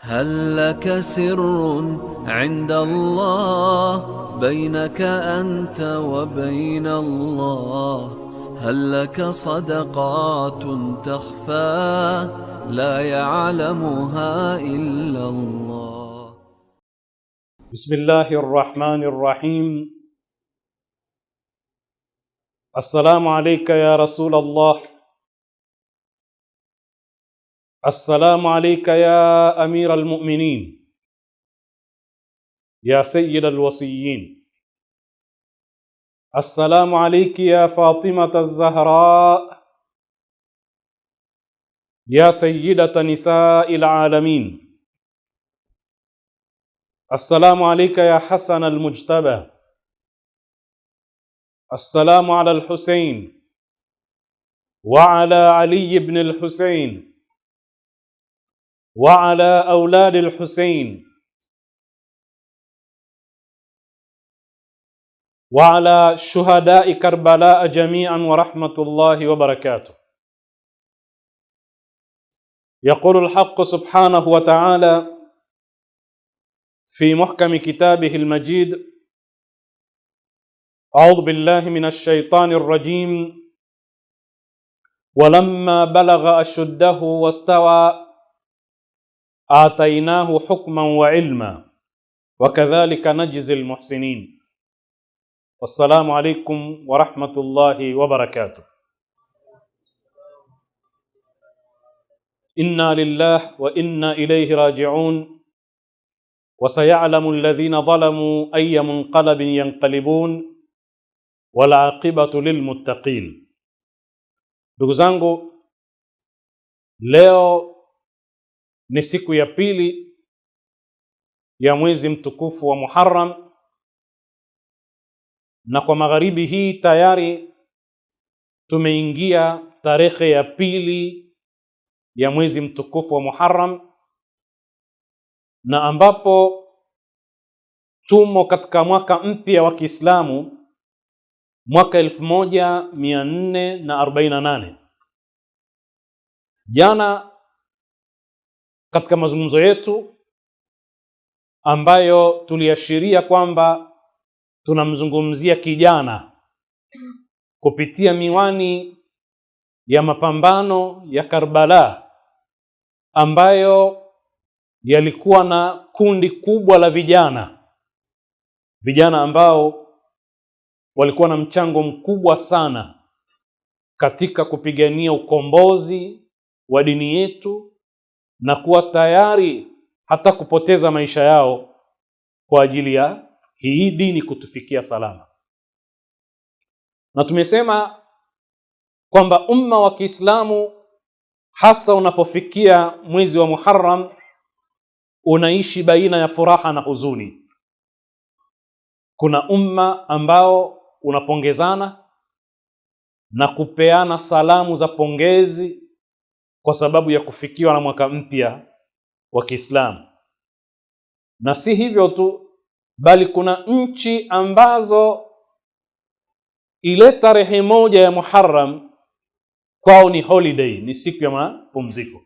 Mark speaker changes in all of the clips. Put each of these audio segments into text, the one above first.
Speaker 1: هل لك سر عند الله بينك أنت وبين الله؟ هل لك صدقات تخفى لا يعلمها إلا الله؟
Speaker 2: بسم الله الرحمن الرحيم. السلام عليك يا رسول الله. السلام عليك يا أمير المؤمنين، يا سيد الوصيين. السلام عليك يا فاطمة الزهراء، يا سيدة نساء العالمين. السلام عليك يا حسن المجتبى. السلام على الحسين وعلى علي بن الحسين وعلى أولاد الحسين وعلى شهداء كربلاء جميعا ورحمة الله وبركاته. يقول الحق سبحانه وتعالى في محكم كتابه المجيد: أعوذ بالله من الشيطان الرجيم: ولما بلغ أشده واستوى آتيناه حكما وعلما وكذلك نجزي المحسنين. والسلام عليكم ورحمة الله وبركاته. إنا لله وإنا إليه راجعون، وسيعلم الذين ظلموا أي منقلب ينقلبون والعاقبة للمتقين. Ndugu zangu, leo ni siku ya pili ya mwezi mtukufu wa Muharram, na kwa magharibi hii tayari tumeingia tarehe ya pili ya mwezi mtukufu wa Muharram, na ambapo tumo katika mwaka mpya wa Kiislamu, mwaka 1448. Jana katika mazungumzo yetu ambayo tuliashiria kwamba tunamzungumzia kijana kupitia miwani ya mapambano ya Karbala, ambayo yalikuwa na kundi kubwa la vijana ambao walikuwa na mchango mkubwa sana katika kupigania ukombozi wa dini yetu na kuwa tayari hata kupoteza maisha yao kwa ajili ya hii dini kutufikia salama. Na tumesema kwamba umma wa Kiislamu, hasa unapofikia mwezi wa Muharram, unaishi baina ya furaha na huzuni. Kuna umma ambao unapongezana na kupeana salamu za pongezi kwa sababu ya kufikiwa na mwaka mpya wa Kiislamu. Na si hivyo tu, bali kuna nchi ambazo ile tarehe moja ya Muharram kwao ni holiday, ni siku ya mapumziko.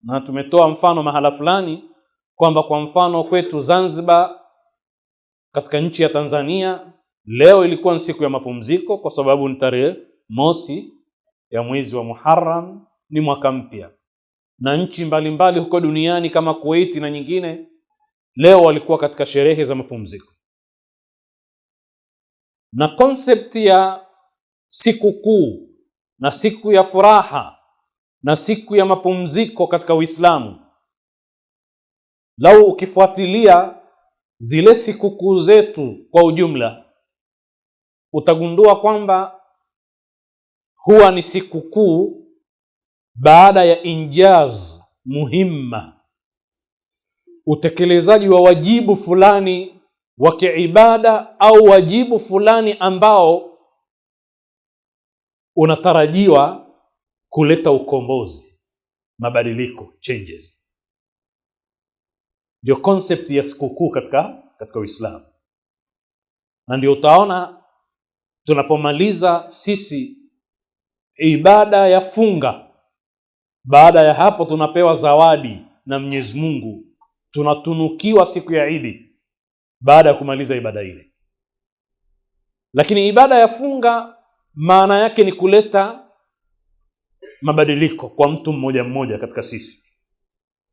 Speaker 2: Na tumetoa mfano mahala fulani kwamba kwa mfano kwetu Zanzibar, katika nchi ya Tanzania, leo ilikuwa ni siku ya mapumziko kwa sababu ni tarehe mosi ya mwezi wa Muharram, ni mwaka mpya. Na nchi mbalimbali huko duniani kama Kuwait na nyingine, leo walikuwa katika sherehe za mapumziko. Na concept ya siku kuu na siku ya furaha na siku ya mapumziko katika Uislamu, lau ukifuatilia zile siku kuu zetu kwa ujumla, utagundua kwamba huwa ni siku kuu baada ya injaz muhimma, utekelezaji wa wajibu fulani wa kiibada au wajibu fulani ambao unatarajiwa kuleta ukombozi, mabadiliko, changes. Ndio concept ya sikukuu katika Uislamu. Na ndio utaona tunapomaliza sisi ibada ya funga, baada ya hapo tunapewa zawadi na Mwenyezi Mungu, tunatunukiwa siku ya Idi baada ya kumaliza ibada ile. Lakini ibada ya funga maana yake ni kuleta mabadiliko kwa mtu mmoja mmoja katika sisi.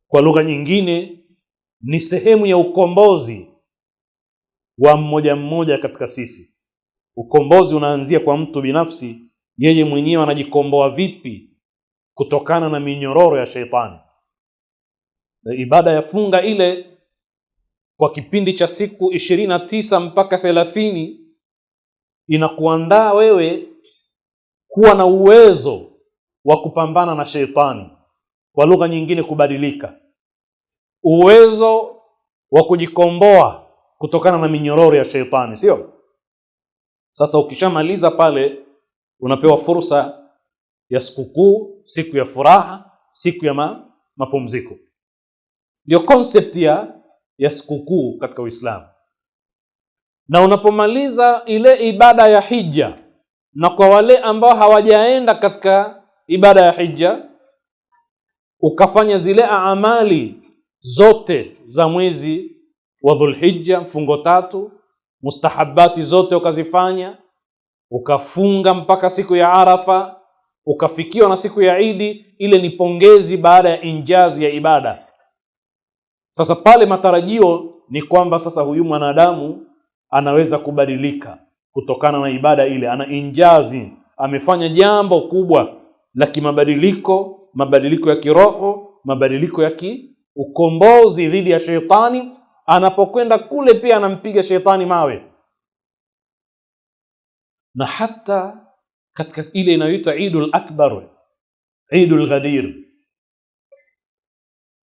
Speaker 2: Kwa lugha nyingine ni sehemu ya ukombozi wa mmoja mmoja katika sisi. Ukombozi unaanzia kwa mtu binafsi, yeye mwenyewe anajikomboa vipi kutokana na minyororo ya sheitani. Na ibada ya funga ile kwa kipindi cha siku 29 mpaka 30 inakuandaa wewe kuwa na uwezo wa kupambana na sheitani, kwa lugha nyingine kubadilika, uwezo wa kujikomboa kutokana na minyororo ya sheitani, sio? Sasa ukishamaliza pale unapewa fursa ya sikukuu, siku ya furaha, siku ya mapumziko. Ndio concept ya sikukuu katika Uislamu. Na unapomaliza ile ibada ya hija, na kwa wale ambao hawajaenda katika ibada ya hija, ukafanya zile amali zote za mwezi wa Dhulhijja, mfungo 3, mustahabati zote ukazifanya, ukafunga mpaka siku ya Arafa, ukafikiwa na siku ya Idi, ile ni pongezi baada ya injazi ya ibada. Sasa pale matarajio ni kwamba sasa huyu mwanadamu anaweza kubadilika kutokana na ibada ile, ana injazi, amefanya jambo kubwa la kimabadiliko, mabadiliko ya kiroho, mabadiliko ya ukombozi dhidi ya sheitani. Anapokwenda kule pia anampiga sheitani mawe. Na hata katika ile inayoitwa Eidul Akbar, Eidul Ghadir,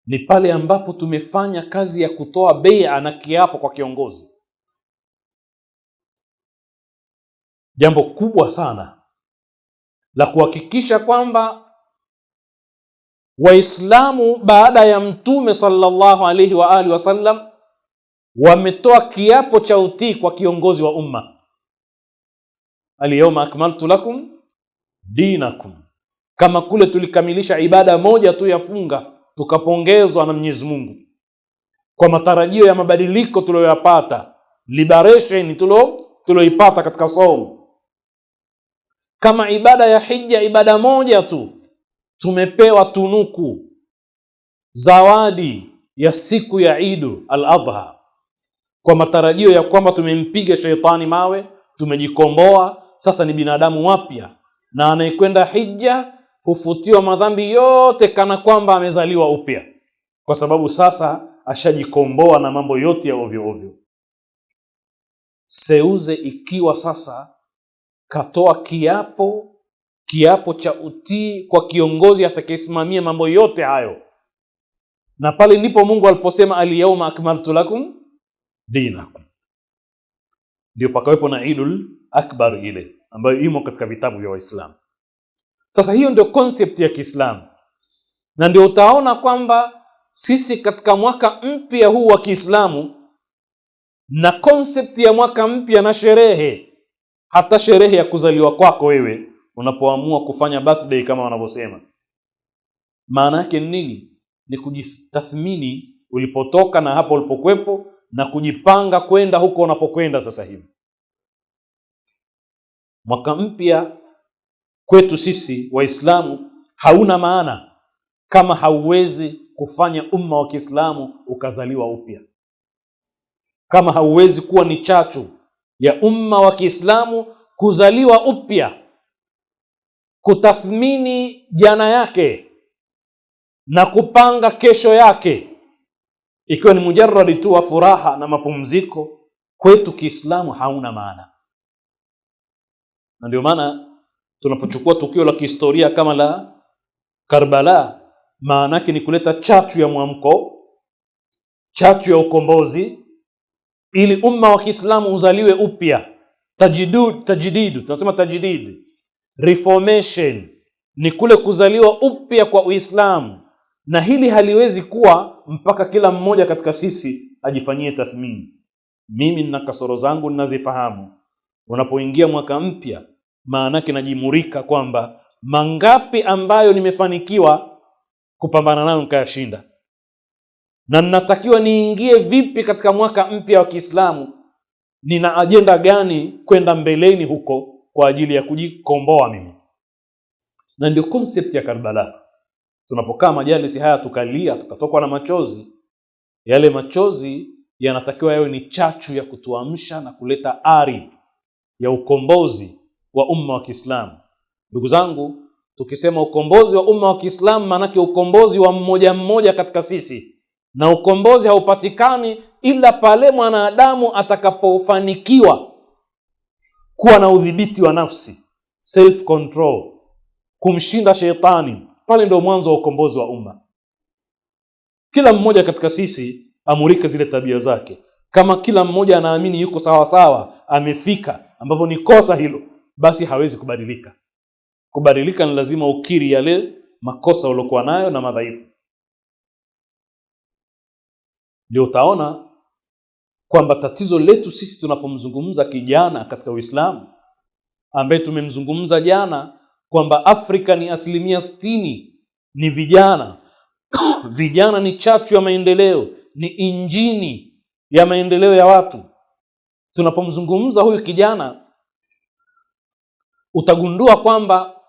Speaker 2: ni pale ambapo tumefanya kazi ya kutoa bai'a na kiapo kwa kiongozi. Jambo kubwa sana la kuhakikisha kwamba Waislamu baada ya Mtume sallallahu alaihi wa alihi wasallam wametoa kiapo cha utii kwa kiongozi wa umma. Al-yawma akmaltu lakum dinakum. Kama kule tulikamilisha ibada moja tu ya funga, tukapongezwa na Mwenyezi Mungu kwa matarajio ya mabadiliko tuliyoyapata, liberation tuliyoipata katika saumu. Kama ibada ya hija, ibada moja tu, tumepewa tunuku, zawadi ya siku ya Eidul Adha, kwa matarajio ya kwamba tumempiga sheitani mawe, tumejikomboa, sasa ni binadamu wapya, na anayekwenda hija hufutiwa madhambi yote kana kwamba amezaliwa upya, kwa sababu sasa ashajikomboa na mambo yote ya ovyo ovyo. Seuze ikiwa sasa katoa kiapo cha utii kwa kiongozi atakayesimamia mambo yote hayo. Na pale ndipo Mungu aliposema al-yawma akmaltu lakum dinakum, ndio pakawepo na Eidul Akbar ile ambayo imo katika vitabu vya Waislamu. Sasa hiyo ndio concept ya Kiislamu, na ndio utaona kwamba sisi katika mwaka mpya huu wa Kiislamu na concept ya mwaka mpya na sherehe, hata sherehe ya kuzaliwa kwako wewe unapoamua kufanya birthday kama wanavyosema, maana yake nini? Ni kujitathmini ulipotoka na hapo ulipokwepo, na kujipanga kwenda huko unapokwenda sasa hivi. Mwaka mpya kwetu sisi Waislamu hauna maana kama hauwezi kufanya umma wa Kiislamu ukazaliwa upya, kama hauwezi kuwa ni chachu ya umma wa Kiislamu kuzaliwa upya, kutathmini jana yake na kupanga kesho yake, ikiwa ni mujarradi tu wa furaha na mapumziko, kwetu Kiislamu hauna maana. Na ndio maana tunapochukua tukio la kihistoria kama la Karbala, maana yake ni kuleta chachu ya mwamko, chachu ya ukombozi, ili umma wa Kiislamu uzaliwe upya. Tajdidu, tunasema tajdid, reformation, ni kule kuzaliwa upya kwa Uislamu. Na hili haliwezi kuwa mpaka kila mmoja katika sisi ajifanyie tathmini. Mimi nina kasoro zangu ninazifahamu. Unapoingia mwaka mpya, maana yake najimurika kwamba mangapi ambayo nimefanikiwa kupambana nayo nikayashinda, na ninatakiwa niingie vipi katika mwaka mpya wa Kiislamu, nina ajenda gani kwenda mbeleni huko kwa ajili ya kujikomboa mimi. Na ndio concept ya Karbala. Tunapokaa majalisi haya tukalia, tukatokwa na machozi, yale machozi yanatakiwa yawe ni chachu ya kutuamsha na kuleta ari ya ukombozi wa umma wa Kiislamu. Ndugu zangu, tukisema ukombozi wa umma wa Kiislamu, maanake ukombozi wa mmoja mmoja katika sisi, na ukombozi haupatikani ila pale mwanadamu atakapofanikiwa kuwa na udhibiti wa nafsi, self control, kumshinda shetani. Pale ndio mwanzo wa ukombozi wa umma. Kila mmoja katika sisi amurike zile tabia zake. Kama kila mmoja anaamini yuko sawa sawa, amefika, ambapo ni kosa hilo, basi hawezi kubadilika. Kubadilika ni lazima ukiri yale makosa uliokuwa nayo na madhaifu. Ndio utaona kwamba tatizo letu sisi tunapomzungumza kijana katika Uislamu, ambaye tumemzungumza jana kwamba Afrika ni 60% ni vijana. Vijana ni chachu ya maendeleo, ni injini ya maendeleo ya watu. Tunapomzungumza huyu kijana, utagundua kwamba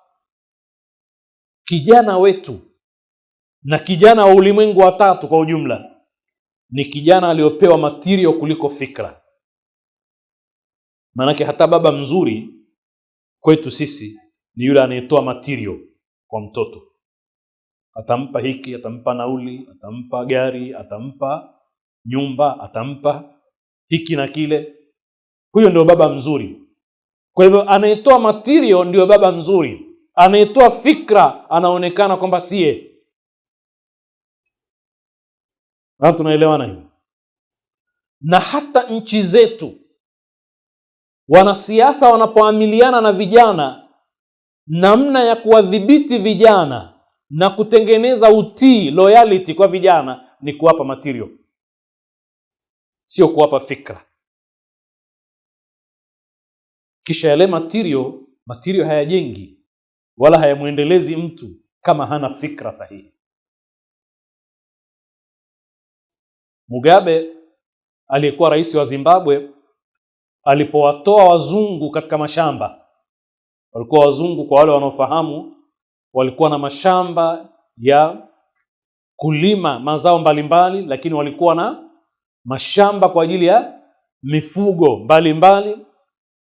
Speaker 2: kijana wetu na kijana wa ulimwengu wa tatu kwa ujumla ni kijana aliyopewa material kuliko fikra. Maanake hata baba mzuri kwetu sisi ni yule anayetoa material kwa mtoto. Atampa hiki, atampa nauli, atampa gari, atampa nyumba, atampa hiki na kile. Huyo ndio baba mzuri. Kwa hivyo anayetoa material ndio baba mzuri. Anayetoa fikra anaonekana kwamba siye. Na tunaelewana hivi. Na hata nchi zetu, wanasiasa wanapoamiliana na vijana, namna ya kuwadhibiti vijana na kutengeneza utii, loyalty kwa vijana, ni kuwapa material, sio kuwapa fikra. Kisha yale material hayajengi wala hayamuendelezi mtu kama hana fikra sahihi. Mugabe aliyekuwa rais wa Zimbabwe, alipowatoa wazungu katika mashamba, walikuwa wazungu, kwa wale wanaofahamu, walikuwa na mashamba ya kulima mazao mbalimbali, lakini walikuwa na mashamba kwa ajili ya mifugo mbalimbali,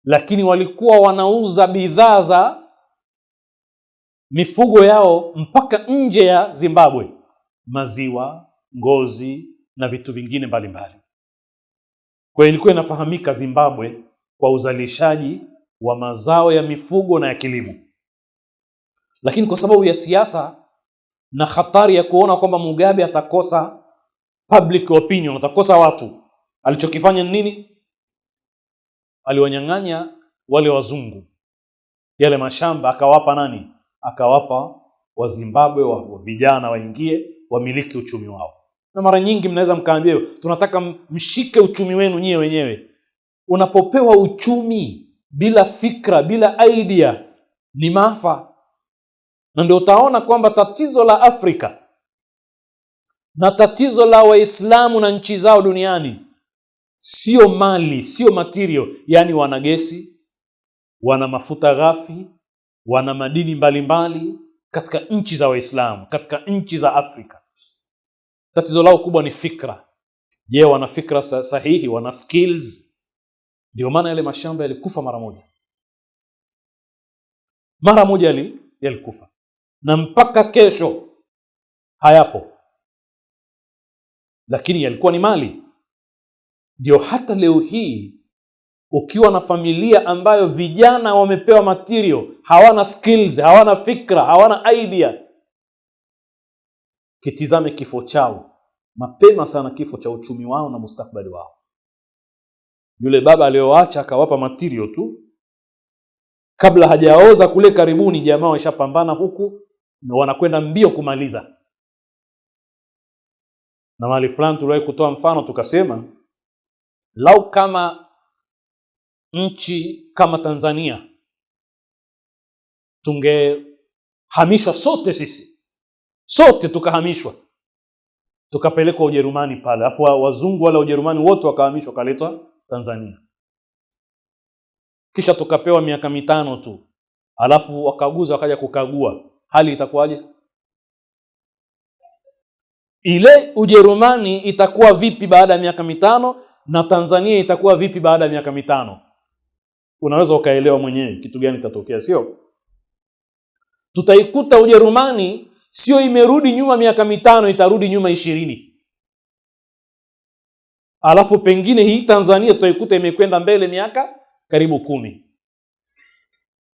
Speaker 2: lakini walikuwa wanauza bidhaa za mifugo yao mpaka nje ya Zimbabwe, maziwa, ngozi na vitu vingine mbalimbali. Kwa hiyo ilikuwa inafahamika Zimbabwe kwa uzalishaji wa mazao ya mifugo na ya kilimo. Lakini kwa sababu ya siasa na hatari ya kuona kwamba Mugabe atakosa public opinion, atakosa watu, alichokifanya nini? Aliwanyang'anya wale wazungu yale mashamba, akawapa nani? Akawapa wa Zimbabwe, wa vijana waingie wamiliki uchumi wao. Na mara nyingi mnaweza mkaambia, tunataka mshike uchumi wenu nyewe wenyewe. Unapopewa uchumi bila fikra, bila idea, ni maafa. Na ndio utaona kwamba tatizo la Afrika na tatizo la Waislamu na nchi zao duniani sio mali, sio material. Yani wana gesi, wana mafuta ghafi, wana madini mbalimbali katika nchi za Waislamu, katika nchi za Afrika. Tatizo lao kubwa ni fikra. Je, wana fikra sahihi? Wana skills? Ndio maana yale mashamba yalikufa mara moja. Mara moja yalikufa. Na mpaka kesho hayapo. Lakini yalikuwa ni mali. Ndio hata leo hii ukiwa na familia ambayo vijana wamepewa material, hawana skills, hawana fikra, hawana idea, kitizame kifo chao mapema sana, kifo cha uchumi wao na mustakabali wao. Yule baba aliyoacha akawapa material tu, kabla hajaoza kule karibuni, jamaa washapambana huku na wanakwenda mbio kumaliza. Na mahali fulani tuliwahi kutoa mfano tukasema, lau kama nchi kama Tanzania tungehamishwa sote, sisi sote tukahamishwa, tukapelekwa Ujerumani pale, alafu wazungu wale Ujerumani wote wakahamishwa kaletwa Tanzania. Kisha tukapewa miaka 5 tu, alafu wakaguza wakaja kukagua hali itakuwaje. Ile Ujerumani itakuwa vipi baada ya miaka 5 na Tanzania itakuwa vipi baada ya miaka 5? Unaweza ukaelewa mwenyewe kitu gani kitatokea, sio? Tutaikuta Ujerumani sio imerudi nyuma miaka 5, itarudi nyuma 20. Alafu pengine hii Tanzania tutaikuta imekwenda mbele miaka karibu 10.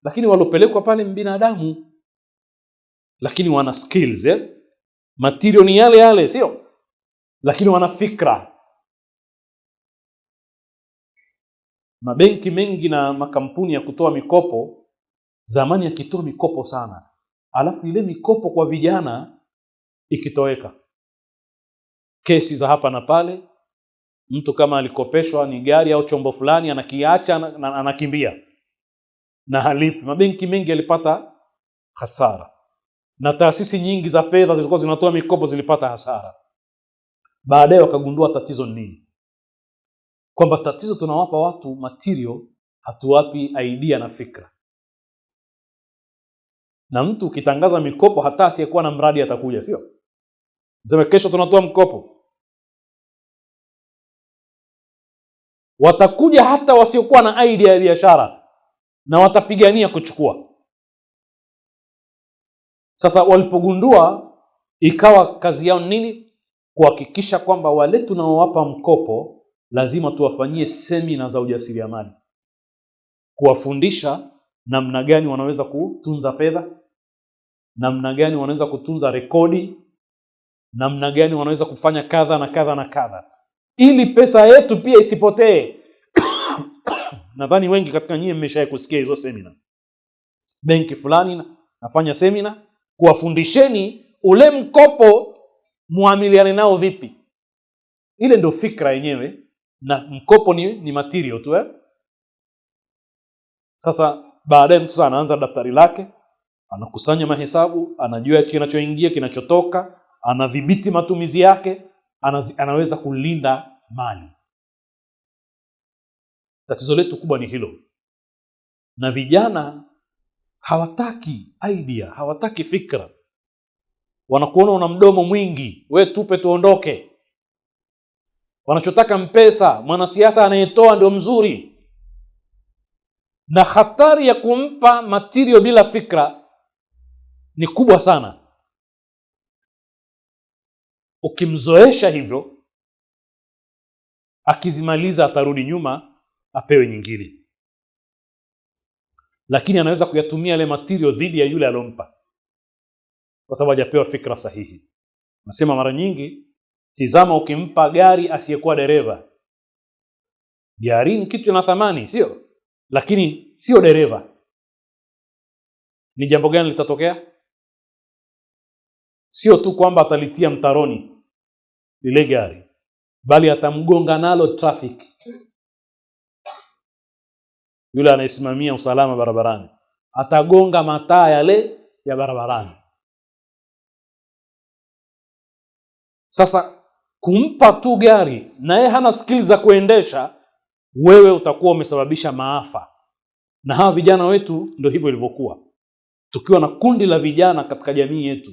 Speaker 2: Lakini walopelekwa pale binadamu, lakini wana skills, material ni yale yale, sio? Lakini wana fikra. Mabenki mengi na makampuni ya kutoa mikopo zamani yakitoa mikopo sana, alafu ile mikopo kwa vijana ikitoweka, kesi za hapa na pale, mtu kama alikopeshwa ni gari au chombo fulani anakiacha anakimbia na halipi. Mabenki mengi yalipata hasara, na taasisi nyingi za fedha zilikuwa zinatoa mikopo zilipata hasara. Baadaye wakagundua tatizo nini, kwamba tatizo tunawapa watu material, hatuwapi idea na fikra. Na mtu ukitangaza mikopo, hata asiyekuwa na mradi atakuja, sio? Mseme kesho tunatoa mkopo, watakuja hata wasiokuwa na idea ya biashara na watapigania kuchukua. Sasa walipogundua, ikawa kazi yao nini? Kuhakikisha kwamba wale tunaowapa mkopo lazima tuwafanyie semina za ujasiriamali, kuwafundisha namna gani wanaweza kutunza fedha, namna gani wanaweza kutunza rekodi, namna gani wanaweza kufanya kadha na kadha na kadha, ili pesa yetu pia isipotee. Nadhani wengi katika nyinyi mmeshawahi kusikia hizo semina. Benki fulani nafanya semina kuwafundisheni ule mkopo muamiliane nao vipi. Ile ndio fikra yenyewe, na mkopo ni material tu. Sasa baadaye mtu sana anaanza daftari lake, anakusanya mahesabu, anajua kinachoingia kinachotoka, anadhibiti matumizi yake, anaweza kulinda mali. Tatizo letu kubwa ni hilo, na vijana hawataki idea, hawataki fikra. Wanakuona una mdomo mwingi, we tupe tuondoke. Wanachotaka mpesa, mwanasiasa anayetoa ndio mzuri. Na hatari ya kumpa material bila fikra ni kubwa sana. Ukimzoesha hivyo, akizimaliza atarudi nyuma apewe nyingine, lakini anaweza kuyatumia ile material dhidi ya yule alompa, kwa sababu hajapewa fikra sahihi. Nasema mara nyingi, tizama, ukimpa gari asiyekuwa dereva, gari ni kitu na thamani, sio? Lakini sio dereva, ni jambo gani litatokea? Sio tu kwamba atalitia mtaroni lile gari, bali atamgonga nalo traffic, yule anayesimamia usalama barabarani atagonga mataa yale ya barabarani. Sasa kumpa tu gari na yeye hana skills za kuendesha, wewe utakuwa umesababisha maafa. Na hawa vijana wetu ndio hivyo ilivyokuwa. Tukiwa na kundi la vijana katika jamii yetu,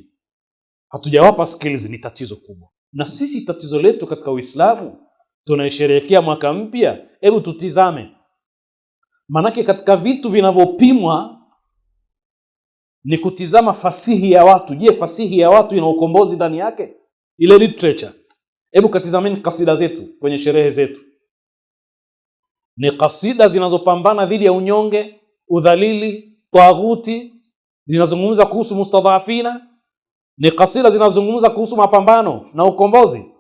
Speaker 2: hatujawapa skills, ni tatizo kubwa. Na sisi tatizo letu katika Uislamu, tunasherehekea mwaka mpya, hebu tutizame. Manake katika vitu vinavyopimwa ni kutizama fasihi ya watu. Je, fasihi ya watu ina ukombozi ndani yake? Ile literature. Hebu katizameni kasida zetu kwenye sherehe zetu. Ni kasida zinazopambana dhidi ya unyonge, udhalili, taghuti, zinazungumza kuhusu mustadhafina. Ni kasida zinazungumza kuhusu mapambano na ukombozi.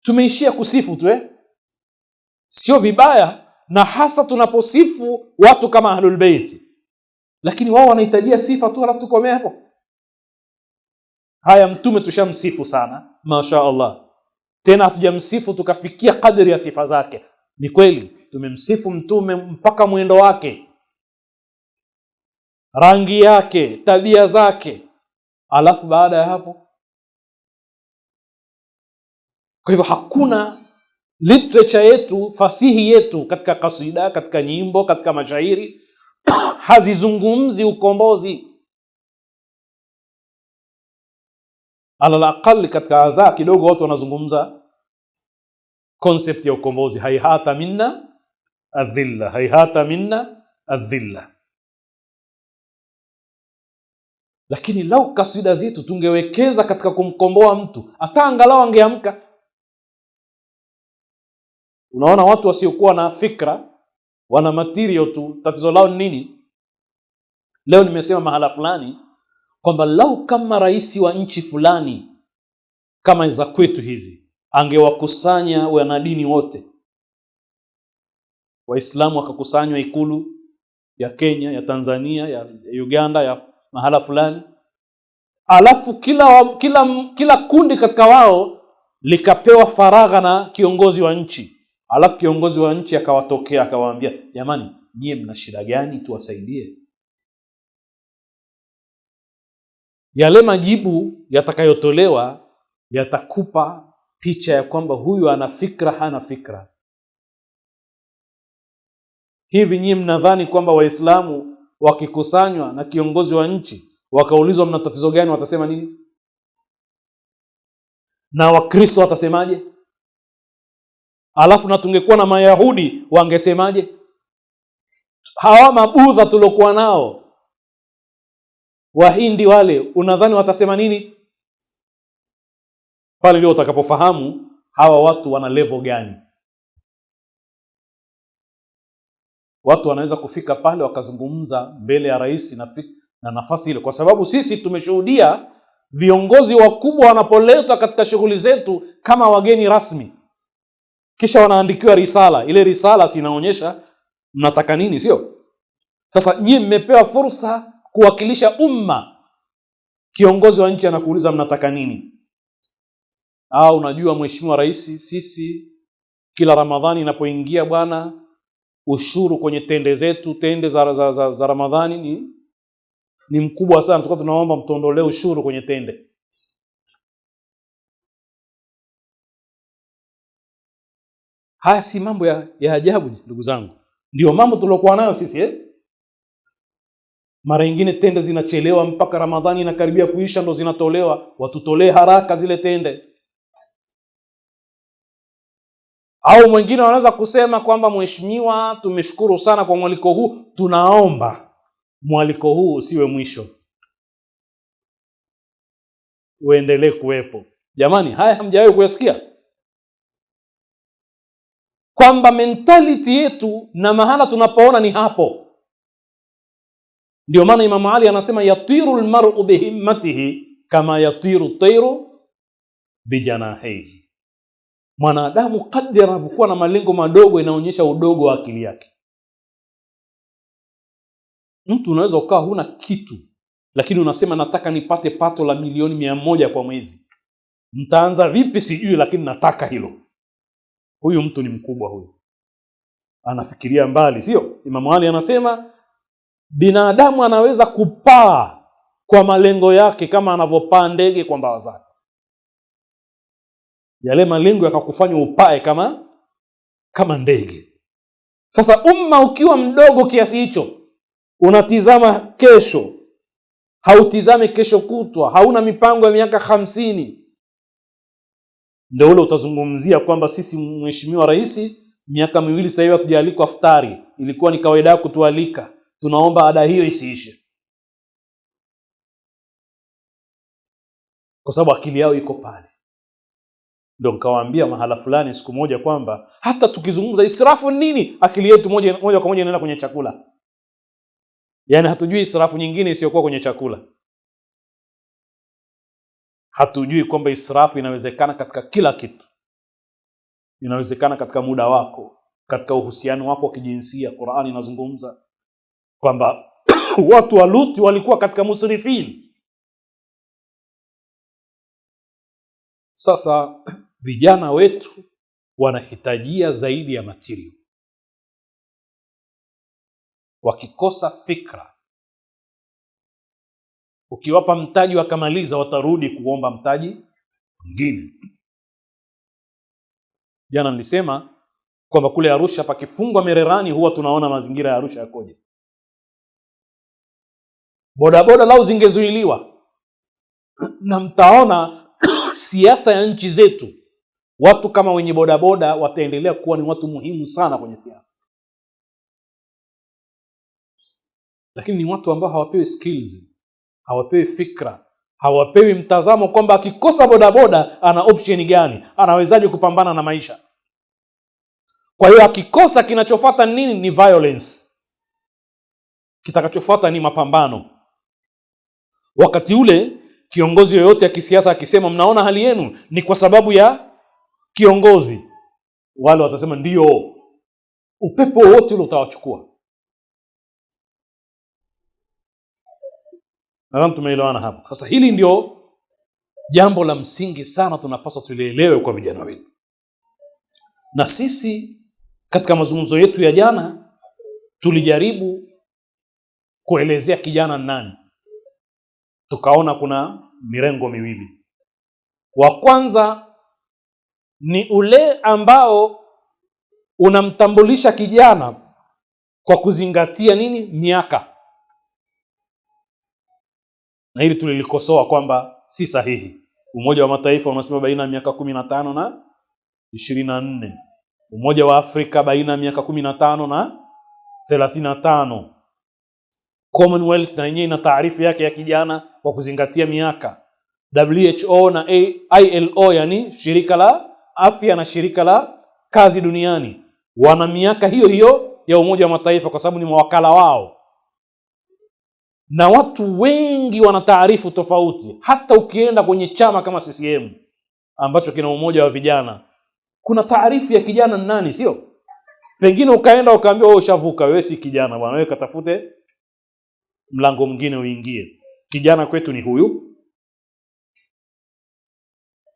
Speaker 2: Tumeishia kusifu tu, sio vibaya, na hasa tunaposifu watu kama Ahlul Bait. Lakini wao wanahitajia sifa tu, halafu tukomee hapo. Haya, mtume tushamsifu sana, masha Allah. Tena hatujamsifu tukafikia kadri ya sifa zake. Ni kweli tumemsifu mtume mpaka mwendo wake, rangi yake, tabia zake. Alafu baada ya hapo Kwa hivyo hakuna literature yetu, fasihi yetu, katika kasida, katika nyimbo, katika mashairi hazizungumzi ukombozi. Ala aqal katika azaa kidogo watu wanazungumza concept ya ukombozi, haihata minna adhilla, haihata minna adhilla. Lakini lau kasida zetu tungewekeza katika kumkomboa mtu, hata angalau angeamka. Unaona watu wasiokuwa na fikra, wana material tu, tatizo lao ni nini? Leo nimesema mahala fulani kwamba lau kama rais wa nchi fulani kama za kwetu hizi angewakusanya wanadini wote, Waislamu wakakusanywa Ikulu ya Kenya, ya Tanzania, ya Uganda, ya mahala fulani, alafu kila kundi katika wao likapewa faragha na kiongozi wa nchi, alafu kiongozi wa nchi akawatokea akawaambia, jamani, nyie mna shida gani, tuwasaidie? Yale majibu yatakayotolewa yatakupa picha ya kwamba huyu ana fikra, hana fikra. Hivi nyie mnadhani kwamba Waislamu wakikusanywa na kiongozi wa nchi wakaulizwa mna tatizo gani, watasema nini? Na Wakristo watasemaje? Alafu na tungekuwa na Mayahudi wangesemaje? Hawa mabudha tulokuwa nao, Wahindi wale, unadhani watasema nini? Pale ndio utakapofahamu hawa watu wana level gani. Watu wanaweza kufika pale wakazungumza mbele ya rais na nafasi ile, kwa sababu sisi tumeshuhudia viongozi wakubwa wanapoletwa katika shughuli zetu kama wageni rasmi, kisha wanaandikiwa risala. Ile risala si inaonyesha mnataka nini, sio? Sasa nyinyi mmepewa fursa kuwakilisha umma, kiongozi wa nchi anakuuliza mnataka nini? Au unajua mheshimiwa rais, sisi kila Ramadhani inapoingia bwana, ushuru kwenye tende zetu, tende za Ramadhani ni mkubwa sana, tulikuwa tunaomba mtuondolee ushuru kwenye tende. Haya si mambo ya ajabu ndugu zangu, ndio mambo tuliokuwa nayo sisi Mara nyingine tende zinachelewa mpaka Ramadhani inakaribia kuisha ndo zinatolewa, watutolee haraka zile tende. Au mwingine wanaweza kusema kwamba mheshimiwa, tumeshukuru sana kwa mwaliko huu, tunaomba mwaliko huu usiwe mwisho, uendelee kuwepo. Jamani, haya hamjawahi kuyasikia? Kwamba mentality yetu na mahala tunapoona ni hapo. Ndio maana Imam Ali anasema yatiru almar'u bihimmatihi kama yatiru tayru bijanahihi. Mwanadamu kadri anapokuwa na malengo madogo inaonyesha udogo wa akili yake. Mtu unaweza ukawa huna kitu, lakini unasema nataka nipate pato la milioni 100 kwa mwezi. Mtaanza vipi sijui, lakini nataka hilo. Huyu mtu ni mkubwa huyu. Anafikiria mbali, sio? Imam Ali anasema binadamu anaweza kupaa kwa malengo yake kama anavyopaa ndege kwa mbawa zake. Yale malengo yakakufanya upae kama ndege. Sasa umma ukiwa mdogo kiasi hicho, unatizama kesho, hautizame kesho kutwa, hauna mipango ya miaka 50, ndio ule utazungumzia kwamba sisi mheshimiwa rais miaka 2 sasa hivi hatujalikwa iftari, ilikuwa ni kawaida yako kutualika, tunaomba ada hiyo isiishe. Kwa sababu akili yao iko pale. Ndio nikawaambia mahala fulani siku moja kwamba hata tukizungumza israfu nini, akili yetu moja kwa moja inaenda kwenye chakula. Yaani hatujui israfu nyingine isiyokuwa kwenye chakula. Hatujui kwamba israfu inawezekana katika kila kitu. Inawezekana katika muda wako, katika uhusiano wako wa kijinsia. Qur'ani inazungumza kwamba watu wa Luti walikuwa katika musrifin. Sasa vijana wetu wanahitajia zaidi ya material. Wakikosa fikra, ukiwapa mtaji wakamaliza, watarudi kuomba mtaji mwingine. Jana nilisema kwamba kule Arusha pakifungwa Mererani huwa tunaona mazingira ya Arusha yakoje. Bodaboda lao zingezuiliwa, na mtaona siasa ya nchi zetu, watu kama wenye bodaboda wataendelea kuwa ni watu muhimu sana kwenye siasa. Lakini ni watu ambao hawapewi skills, hawapewi fikra, hawapewi mtazamo kwamba akikosa bodaboda ana option gani, anawezaje kupambana na maisha. Kwa hiyo akikosa, kinachofuata nini? Ni violence. Kitakachofuata ni mapambano. Wakati ule kiongozi yoyote ya kisiasa akisema mnaona hali yenu ni kwa sababu ya kiongozi, wale watasema ndio, upepo wote ule utawachukua. Nadhani tumeelewana hapo. Sasa hili ndio jambo la msingi sana tunapaswa tulielewe kwa vijana wetu. Na sisi katika mazungumzo yetu ya jana tulijaribu kuelezea kijana nani. Tukaona kuna mirengo miwili. Wa kwanza ni ule ambao unamtambulisha kijana kwa kuzingatia nini? Miaka. Na hili tulilikosoa kwamba si sahihi. Umoja wa Mataifa unasema baina ya miaka 15 na 24. Umoja wa Afrika baina ya miaka 15 na 35. Commonwealth na yenyewe ina taarifu yake ya kijana kwa kuzingatia miaka. WHO na ILO, yani shirika la afya na shirika la kazi duniani, wana miaka hiyo hiyo ya Umoja wa Mataifa kwa sababu ni mawakala wao. Na watu wengi wana taarifu tofauti. Hata ukienda kwenye chama kama CCM ambacho kina umoja wa vijana, kuna taarifu ya kijana nani, sio? Pengine ukaenda ukaambiwa wewe ushavuka, wewe si kijana bwana, wewe katafute mlango mwingine uingie. Kijana kwetu ni huyu.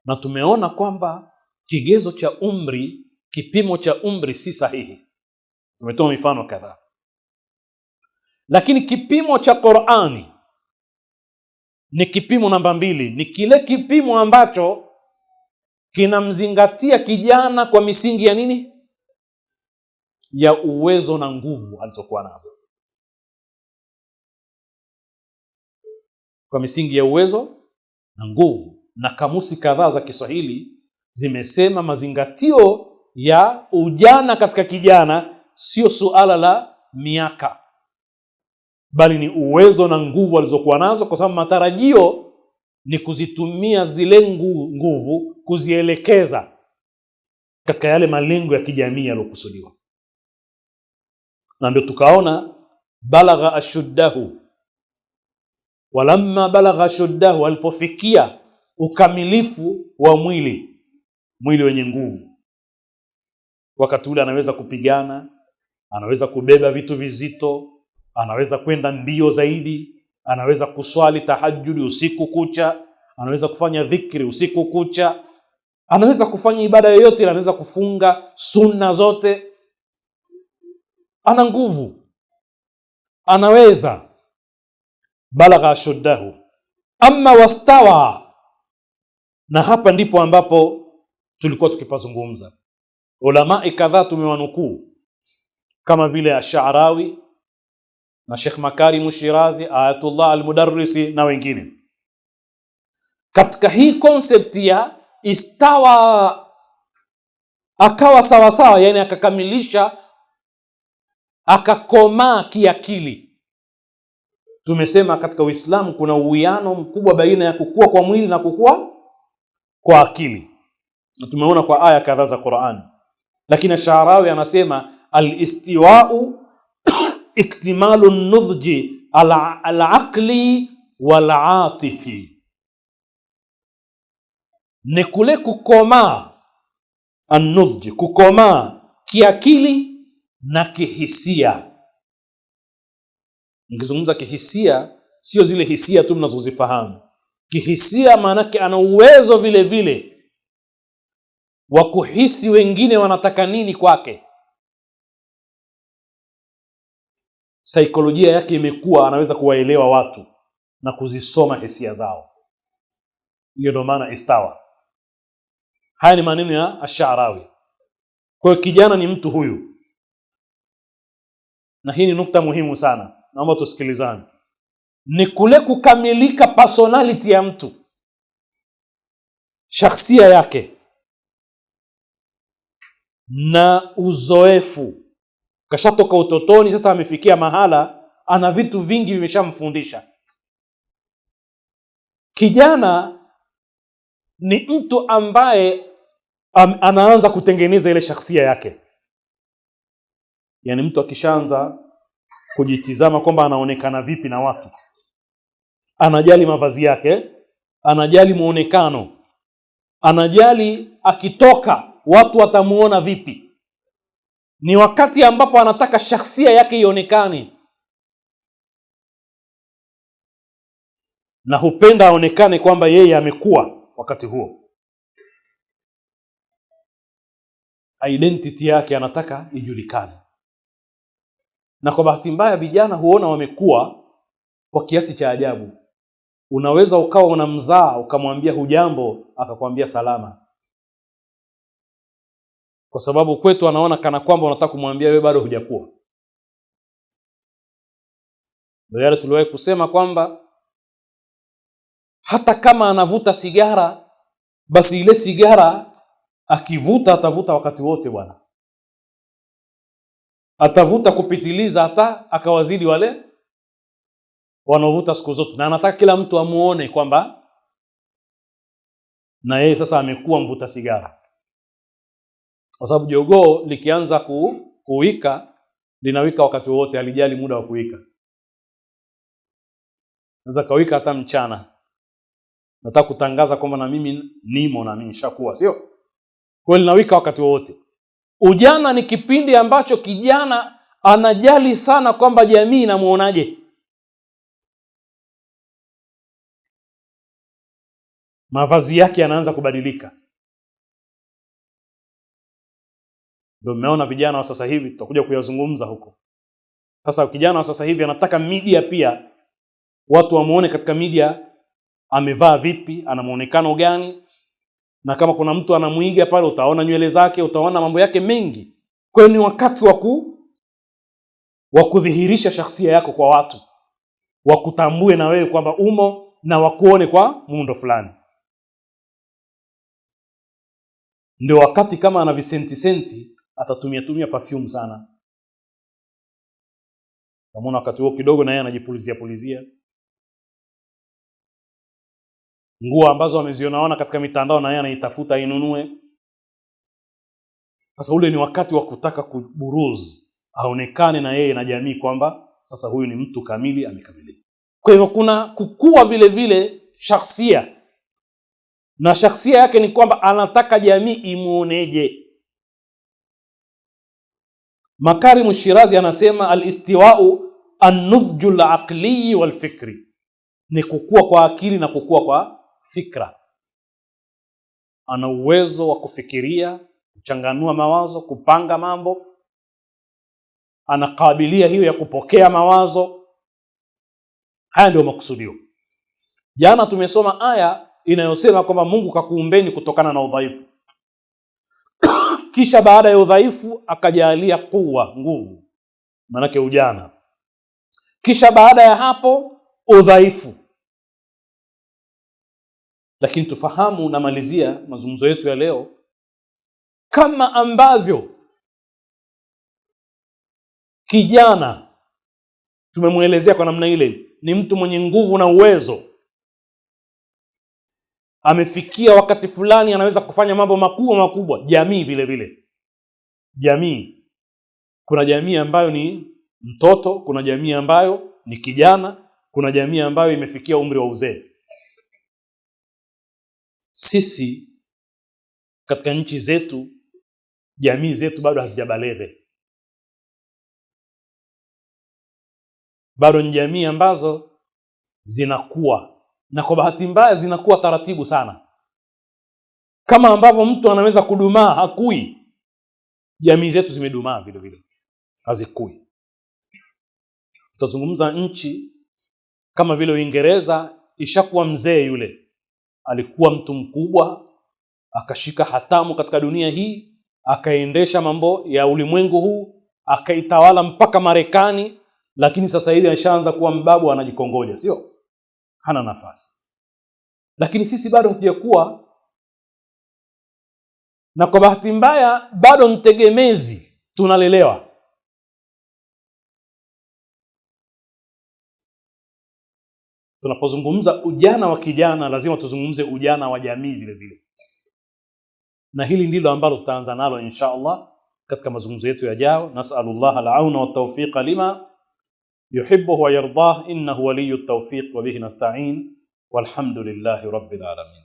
Speaker 2: Na tumeona kwamba kigezo cha umri, kipimo cha umri si sahihi. Tumetoa mifano kadhaa. Lakini kipimo cha Qur'ani ni kipimo namba 2. Ni kile kipimo ambacho kinamzingatia kijana kwa misingi ya nini? Ya uwezo na nguvu alizokuwa nazo. Kwa misingi ya uwezo na nguvu. Na kamusi kadhaa za Kiswahili zimesema mazingatio ya ujana katika kijana sio suala la miaka, bali ni uwezo na nguvu alizokuwa nazo, kwa sababu matarajio ni kuzitumia zile nguvu kuzielekeza katika yale malengo ya kijamii yaliyokusudiwa. Na ndio tukaona balagha ashuddahu, walamma balagha ashuddahu, alipofikia ukamilifu wa mwili wenye nguvu, wakati ule anaweza kupigana, anaweza kubeba vitu vizito, anaweza kwenda mbio zaidi, anaweza kuswali tahajjudi usiku kucha, anaweza kufanya dhikri usiku kucha, anaweza kufanya ibada yoyote, anaweza kufunga sunna zote. Ana nguvu, anaweza. Balagha ashuddahu. Amma wastawa, na hapa ndipo ambapo tulikuwa tukipazungumza. Ulama kadhaa tumewanukuu kama vile Ash-Sha'rawi na Sheikh Makarim Shirazi, Ayatullah Al-Mudarrisi na wengine, katika hii concept ya istawa, akawa sawa sawa, yani akakamilisha, akakomaa kiakili. Tumesema katika Uislamu kuna uwiano mkubwa baina ya kukua kwa mwili na kukua kwa akili, na tumeona kwa aya kadhaa za Qur'an. Lakini Sha'rawi anasema al-istiwa'u iktimalu nudhji al-aqli wal-atifi, ni kule kukomaa, an-nudhji, kukomaa kiakili na kihisia. Nikizungumza kihisia, sio zile hisia tu mnazozifahamu. Kihisia maana yake ana uwezo vile vile wa kuhisi wengine wanataka nini kwake. Saikolojia yake imekuwa, anaweza kuwaelewa watu na kuzisoma hisia zao. Hiyo ndio maana istawa. Haya ni maneno ya Ash-Sha'rawi. Kwa hiyo kijana ni mtu huyu, na hii ni nukta muhimu sana, naomba tusikilizane. Ni kule kukamilika personality ya mtu, shakhsia yake na uzoefu. Kashatoka utotoni, sasa amefikia mahala ana vitu vingi vimeshamfundisha. Kijana ni mtu ambaye anaanza kutengeneza ile shakhsia yake. Yaani mtu akishaanza kujitizama kwamba anaonekana vipi na watu, anajali mavazi yake, anajali muonekano, anajali akitoka watu watamuona vipi, ni wakati ambapo anataka shakhsia yake ionekane, na hupenda aonekane kwamba yeye amekuwa. Wakati huo identity yake anataka ijulikane. Na kwa bahati mbaya vijana huona wamekuwa kwa kiasi cha ajabu. Unaweza ukawa unamzaa ukamwambia hujambo, akakwambia salama, kwa sababu kwetu anaona kana kwamba unataka kumwambia wewe bado hujakuwa. Ndio yale tuliwahi kusema kwamba hata kama anavuta sigara, basi ile sigara akivuta atavuta wakati wote bwana, atavuta kupitiliza hata akawazidi wale wanaovuta siku zote, na anataka kila mtu amuone kwamba na yeye sasa amekuwa mvuta sigara. Kwa sababu jogoo likianza kuwika linawika wakati wote, alijali muda wa kuwika. Naweza kawika hata mchana, nataka kutangaza kwamba na mimi nimo, na mimi nishakuwa, sio? Kwa hiyo linawika wakati wote. Ujana ni kipindi ambacho kijana anajali sana kwamba jamii inamuonaje. Mavazi yake yanaanza kubadilika. Ndio mmeona vijana wa sasa hivi, tutakuja kuyazungumza huko. Sasa kijana wa sasa hivi anataka media pia, watu wamuone katika media amevaa vipi, ana muonekano gani, na kama kuna mtu anamuiga pale utaona nywele zake, utaona mambo yake mengi. Kwa hiyo ni wakati wa kudhihirisha shakhsia yako kwa watu, wakutambue na wewe kwamba umo, na wakuone kwa muundo fulani. Ndio wakati kama ana visenti atatumia perfume sana. Kama wakati huo kidogo na yeye anajipulizia. Nguo ambazo amezionaona katika mitandao na yeye anaitafuta ainunue. Sasa ule ni wakati wa kutaka kuburuzi, aonekane na yeye na jamii kwamba sasa huyu ni mtu kamili, amekamilika. Kwa hivyo kuna kukua vile vile shakhsia, na shakhsia yake ni kwamba anataka jamii imuoneje. Makarimu Shirazi anasema al-istiwa'u an-nudjul aqli wal fikri, ni kukua kwa akili na kukua kwa fikra. Ana uwezo wa kufikiria, kuchanganua mawazo, kupanga mambo, ana kabilia hiyo ya kupokea mawazo. Haya ndio makusudio. Jana tumesoma aya inayosema kwamba Mungu kakuumbeni kutokana na udhaifu. Kisha baada ya udhaifu akajalia kuwa, nguvu, manake ujana. Kisha baada ya hapo udhaifu. Lakini tufahamu, namalizia mazungumzo yetu ya leo, kama ambavyo kijana tumemuelezea kwa namna ile ni mtu mwenye nguvu na uwezo, amefikia wakati fulani anaweza kufanya mambo makubwa. Jamii vile vile, jamii, kuna jamii ambayo ni mtoto, kuna jamii ambayo ni kijana, kuna jamii ambayo imefikia umri wa uzee. Sisi katika nchi zetu, jamii zetu bado hazijabalere, bado ni jamii ambazo zinakuwa, na kwa bahati mbaya zinakuwa taratibu sana. Kama ambavyo mtu anaweza kudumaa hakui, jamii zetu zimedumaa vile vile, hazikui. Tutazungumza nchi kama vile Uingereza, ishakuwa mzee yule, alikuwa mtu mkubwa, akashika hatamu katika dunia hii, akaendesha mambo ya ulimwengu huu, akaitawala mpaka Marekani, lakini sasa hivi ashaanza kuwa mbabu, anajikongoja, sio? Hana nafasi. Lakini sisi bado hatujakuwa, na kwa bahati mbaya bado mtegemezi, tunalelewa. Tunapozungumza ujana wa kijana, lazima tuzungumze ujana wa jamii vile vile, na hili ndilo ambalo tutaanza nalo insha Allah katika mazungumzo yetu yajayo. Nas'alullah al-auna wa tawfiqa lima yuhibbu wa yardah, innahu waliyyu at-tawfiq wa bihi nasta'in, walhamdulillahi rabbil alamin.